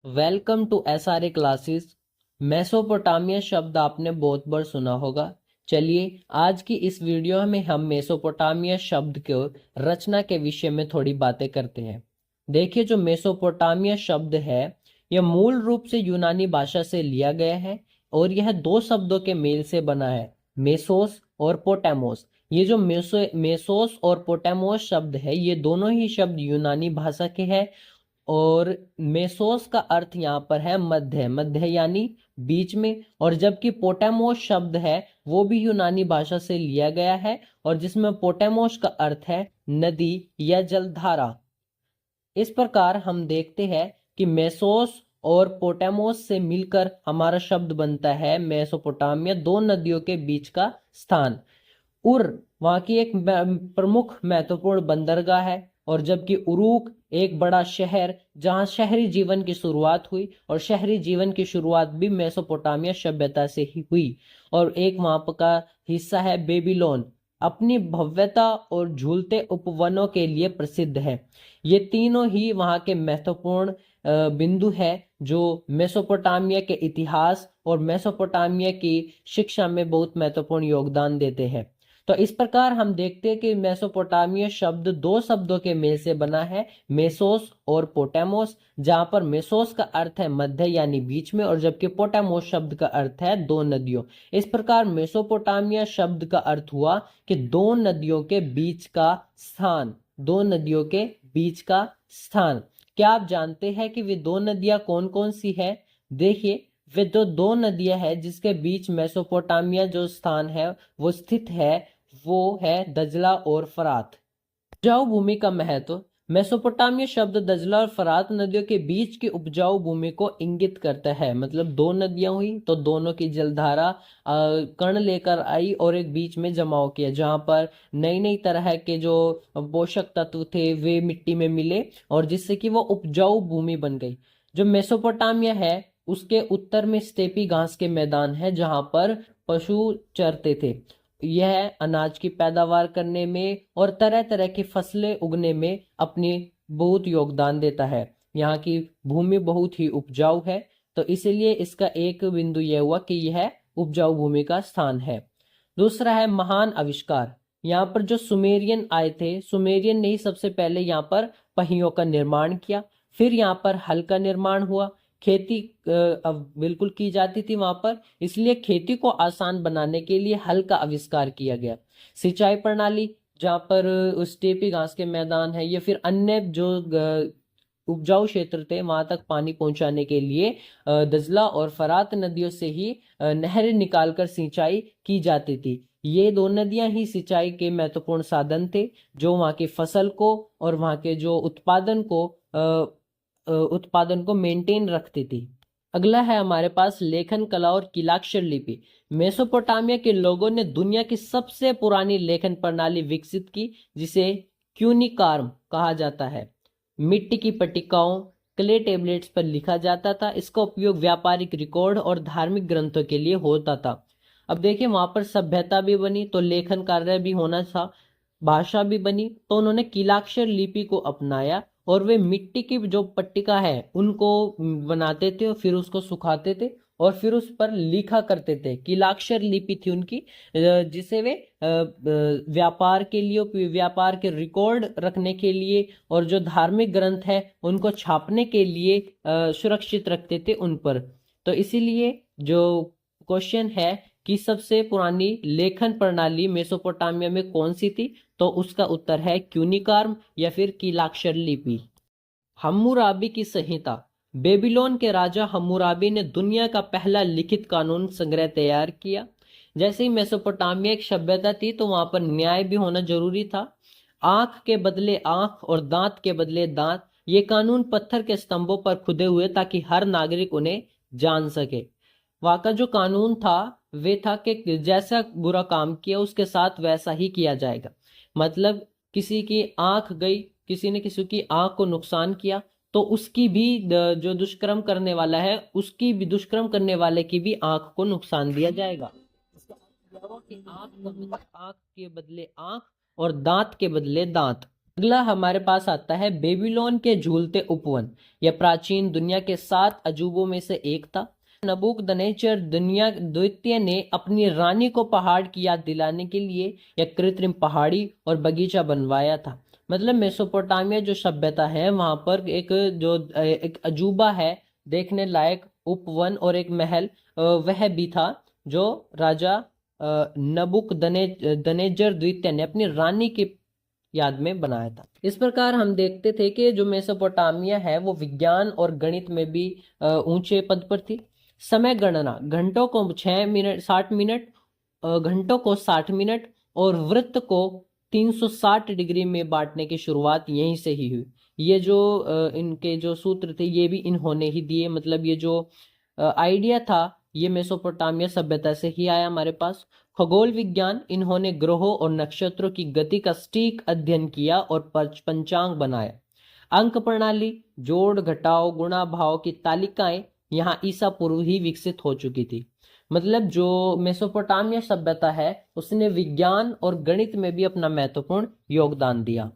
Welcome to SRA classes. Mesopotamia शब्द आपने बहुत बार सुना होगा। चलिए आज की इस वीडियो में हम मेसोपोटामिया शब्द के रचना के विषय में थोड़ी बातें करते हैं। देखिए, जो मेसोपोटामिया शब्द है यह मूल रूप से यूनानी भाषा से लिया गया है और यह दो शब्दों के मेल से बना है, मेसोस और पोटामोस। ये जो मेसोस और पोटामोस शब्द है, ये दोनों ही शब्द यूनानी भाषा के हैं और मेसोस का अर्थ यहाँ पर है मध्य, मध्य यानी बीच में। और जबकि पोटामोस शब्द है वो भी यूनानी भाषा से लिया गया है और जिसमें पोटामोस का अर्थ है नदी या जलधारा। इस प्रकार हम देखते हैं कि मेसोस और पोटामोस से मिलकर हमारा शब्द बनता है मेसोपोटामिया, दो नदियों के बीच का स्थान। उर वहाँ की एक प्रमुख महत्वपूर्ण बंदरगाह है और जबकि उरूक एक बड़ा शहर जहाँ शहरी जीवन की शुरुआत हुई और शहरी जीवन की शुरुआत भी मेसोपोटामिया सभ्यता से ही हुई। और एक वहाँ का हिस्सा है बेबीलोन, अपनी भव्यता और झूलते उपवनों के लिए प्रसिद्ध है। ये तीनों ही वहाँ के महत्वपूर्ण बिंदु है जो मेसोपोटामिया के इतिहास और मेसोपोटामिया की शिक्षा में बहुत महत्वपूर्ण योगदान देते हैं। तो इस प्रकार हम देखते हैं कि मेसोपोटामिया शब्द दो शब्दों के मेल से बना है, मेसोस और पोटामोस, जहां पर मेसोस का अर्थ है मध्य यानी बीच में और जबकि पोटामोस शब्द का अर्थ है दो नदियों। इस प्रकार मेसोपोटामिया शब्द का अर्थ हुआ कि दो नदियों के बीच का स्थान, दो नदियों के बीच का स्थान। क्या आप जानते हैं कि वे दो नदियां कौन कौन सी है? देखिए, वे जो दो नदियां हैं जिसके बीच मेसोपोटामिया जो स्थान है वो स्थित है, वो है दजला और फरात। उपजाऊ भूमि का महत्व। मेसोपोटामिया शब्द दजला और फरात नदियों के बीच की उपजाऊ भूमि को इंगित करता है। मतलब दो नदियां हुई तो दोनों की जलधारा कण लेकर आई और एक बीच में जमाव किया, जहां पर नई नई तरह के जो पोषक तत्व थे वे मिट्टी में मिले और जिससे कि वो उपजाऊ भूमि बन गई। जो मेसोपोटामिया है उसके उत्तर में स्टेपी घास के मैदान है जहां पर पशु चरते थे। यह अनाज की पैदावार करने में और तरह तरह की फसलें उगने में अपनी बहुत योगदान देता है। यहाँ की भूमि बहुत ही उपजाऊ है, तो इसीलिए इसका एक बिंदु यह हुआ कि यह उपजाऊ भूमि का स्थान है। दूसरा है महान आविष्कार। यहाँ पर जो सुमेरियन आए थे, सुमेरियन ने ही सबसे पहले यहाँ पर पहियों का निर्माण किया। फिर यहाँ पर हल का निर्माण हुआ। खेती अब बिल्कुल की जाती थी वहां पर, इसलिए खेती को आसान बनाने के लिए हल का आविष्कार किया गया। सिंचाई प्रणाली, जहाँ पर स्टेपी घास के मैदान है या फिर अन्य जो उपजाऊ क्षेत्र थे वहां तक पानी पहुंचाने के लिए दजला और फरात नदियों से ही नहरें निकालकर सिंचाई की जाती थी। ये दो नदियां ही सिंचाई के महत्वपूर्ण साधन थे जो वहाँ की फसल को और वहाँ के जो उत्पादन को मेंटेन रखती थी। अगला है हमारे पास लेखन कला और कीलाक्षर लिपि। मेसोपोटामिया के लोगों ने दुनिया की सबसे पुरानी लेखन प्रणाली विकसित की जिसे क्यूनिकार्म कहा जाता है। मिट्टी की पट्टिकाओं, क्ले टेबलेट्स पर लिखा जाता था। इसका उपयोग व्यापारिक रिकॉर्ड और धार्मिक ग्रंथों के लिए होता था। अब देखिए, वहां पर सभ्यता भी बनी तो लेखन कार्य भी होना था, भाषा भी बनी तो उन्होंने कीलाक्षर लिपि को अपनाया और वे मिट्टी की जो पट्टिका है उनको बनाते थे और फिर उसको सुखाते थे और फिर उस पर लिखा करते थे। कीलाक्षर लिपि थी उनकी, जिसे वे व्यापार के लिए, व्यापार के रिकॉर्ड रखने के लिए और जो धार्मिक ग्रंथ है उनको छापने के लिए सुरक्षित रखते थे उन पर। तो इसीलिए जो क्वेश्चन है कि सबसे पुरानी लेखन प्रणाली मेसोपोटामिया में कौन सी थी, तो उसका उत्तर है क्यूनिकार्म या फिर कीलाक्षर लिपि। हम्मुराबी की संहिता। बेबीलोन के राजा हम्मुराबी ने दुनिया का पहला लिखित कानून संग्रह तैयार किया। जैसे ही मेसोपोटामिया एक सभ्यता थी तो वहां पर न्याय भी होना जरूरी था। आंख के बदले आंख और दांत के बदले दांत, ये कानून पत्थर के स्तंभों पर खुदे हुए ताकि हर नागरिक उन्हें जान सके। वहां का जो कानून था वे था कि जैसा बुरा काम किया उसके साथ वैसा ही किया जाएगा। मतलब किसी की आंख गई, किसी ने किसी की आंख को नुकसान किया तो उसकी भी जो दुष्कर्म करने वाला है उसकी भी, दुष्कर्म करने वाले की भी आंख को नुकसान दिया जाएगा। इसका अर्थ यह हुआ कि आंख के बदले आंख और दांत के बदले दांत। अगला हमारे पास आता है बेबीलोन के झूलते उपवन। यह प्राचीन दुनिया के 7 अजूबों में से एक था। नबूकदनेस्सर दुनिया द्वितीय ने अपनी रानी को पहाड़ की याद दिलाने के लिए यह कृत्रिम पहाड़ी और बगीचा बनवाया था। मतलब मेसोपोटामिया जो सभ्यता है वहां पर एक अजूबा है देखने लायक उपवन और एक महल, वह भी था जो राजा नबूकदनेस्सर द्वितीय ने अपनी रानी की याद में बनाया था। इस प्रकार हम देखते थे कि जो मेसोपोटामिया है वो विज्ञान और गणित में भी ऊंचे पद पर थी। समय गणना, घंटों को 6 मिनट 60 मिनट, घंटों को 60 मिनट और वृत्त को 360 डिग्री में बांटने की शुरुआत यहीं से ही हुई। ये जो इनके जो सूत्र थे ये भी इन्होंने ही दिए। मतलब ये जो आइडिया था ये मेसोपोटामिया सभ्यता से ही आया हमारे पास। खगोल विज्ञान, इन्होंने ग्रहों और नक्षत्रों की गति का सटीक अध्ययन किया और पंचांग बनाया। अंक प्रणाली, जोड़ घटाव गुणा भाव की तालिकाएं यहाँ ईसा पूर्व ही विकसित हो चुकी थी। मतलब जो मेसोपोटामिया सभ्यता है उसने विज्ञान और गणित में भी अपना महत्वपूर्ण योगदान दिया।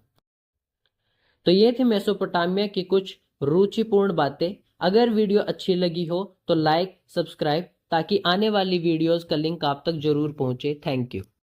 तो ये थे मेसोपोटामिया की कुछ रुचिपूर्ण बातें। अगर वीडियो अच्छी लगी हो तो लाइक सब्सक्राइब, ताकि आने वाली वीडियोस का लिंक आप तक जरूर पहुंचे। Thank you.